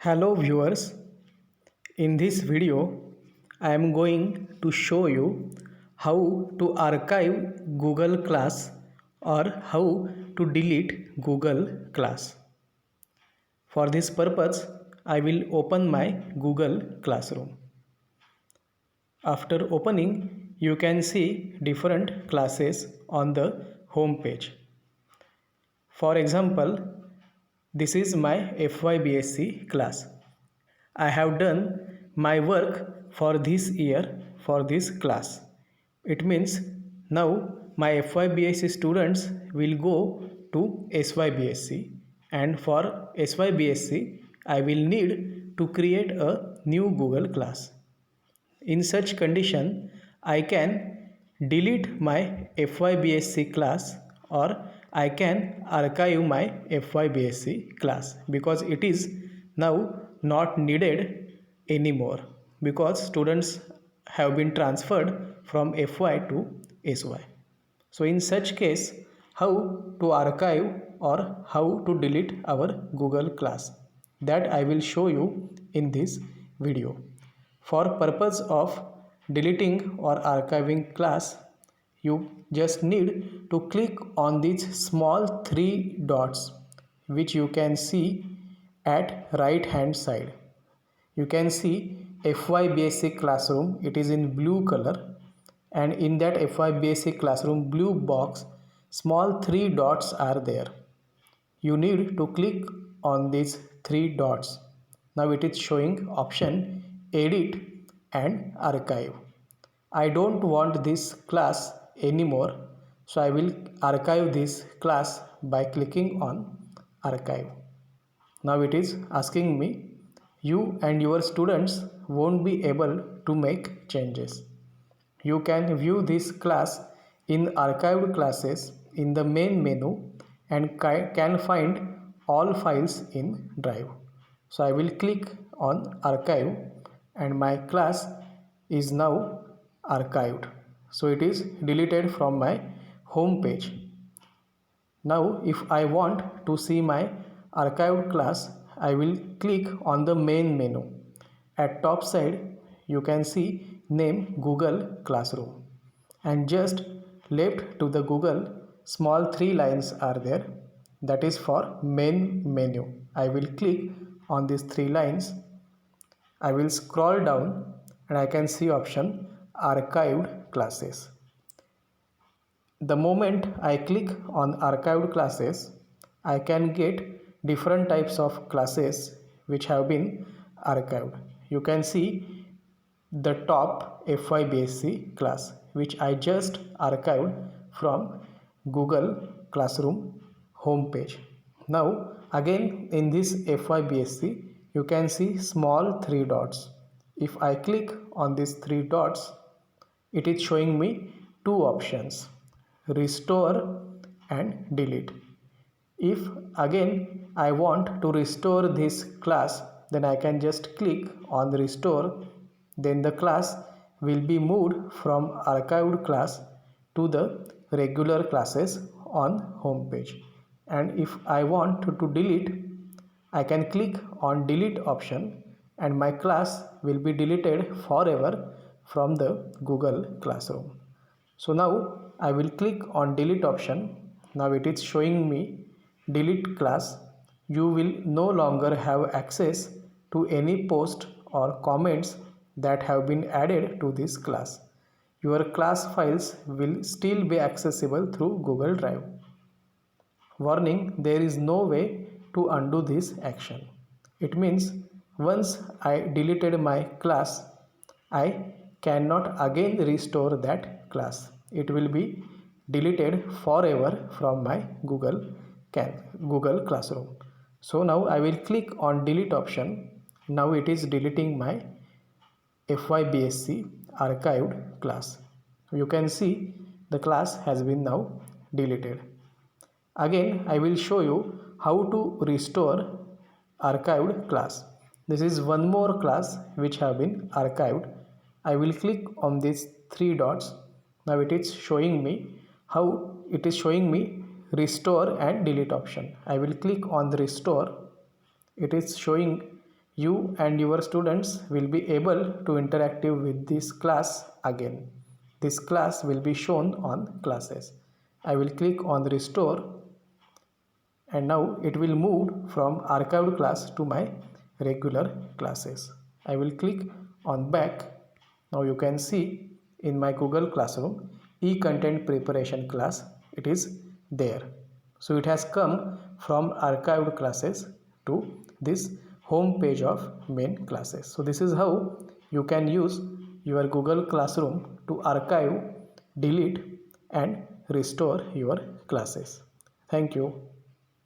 Hello viewers, in this video I am going to show you how to archive Google Class or how to delete Google Class. For this purpose, I will open my Google Classroom. After opening, you can see different classes on the home page. For example, this is my FYBSc class. I have done my work for this year for this class. It means now my FYBSc students will go to SYBSc, and for SYBSc I will need to create a new Google class. In such condition, I can delete my FYBSc class or I can archive my FYBSc class because it is now not needed anymore because students have been transferred from FY to SY. So in such case, how to archive or how to delete our Google class, that I will show you in this video. For purpose of deleting or archiving class, you just need to click on these small three dots which you can see at right hand side. You can see FYBSc classroom, it is in blue color, and in that FYBSc classroom blue box small three dots are there. You need to click on these three dots. Now it is showing option edit and archive. I don't want this class anymore, so I will archive this class by clicking on archive. Now it is asking me, you and your students won't be able to make changes. You can view this class in archived classes in the main menu and can find all files in Drive. So I will click on archive and my class is now archived. So it is deleted from my home page. Now if I want to see my archived class, I will click on the main menu. At top side you can see name Google Classroom, and just left to the Google small three lines are there, that is for main menu. I will click on these three lines. I will scroll down and I can see option archived classes. The moment I click on archived classes, I can get different types of classes which have been archived. You can see the top FYBSc class which I just archived from Google Classroom homepage. Now again in this FYBSc you can see small three dots. If I click on these three dots, it is showing me two options, restore and delete. If again I want to restore this class, then I can just click on restore, then the class will be moved from archived class to the regular classes on home page. And if I want to delete, I can click on delete option and my class will be deleted forever from the Google Classroom. So now I will click on delete option. Now it is showing me delete class. You will no longer have access to any post or comments that have been added to this class. Your class files will still be accessible through Google Drive. Warning, there is no way to undo this action. It means once I deleted my class, I cannot again restore that class. It will be deleted forever from my Google Classroom. So now I will click on delete option. Now it is deleting my FYBSc archived class. You can see the class has been now deleted. Again I will show you how to restore archived class. This is one more class which have been archived. I will click on these three dots. Now it is showing me restore and delete option. I will click on the restore. It is showing you and your students will be able to interactive with this class again. This class will be shown on classes. I will click on restore, and now it will move from archived class to my regular classes. I will click on back. Now you can see in my Google Classroom e-content preparation class, it is there. So it has come from archived classes to this home page of main classes. So this is how you can use your Google Classroom to archive, delete and restore your classes. Thank you.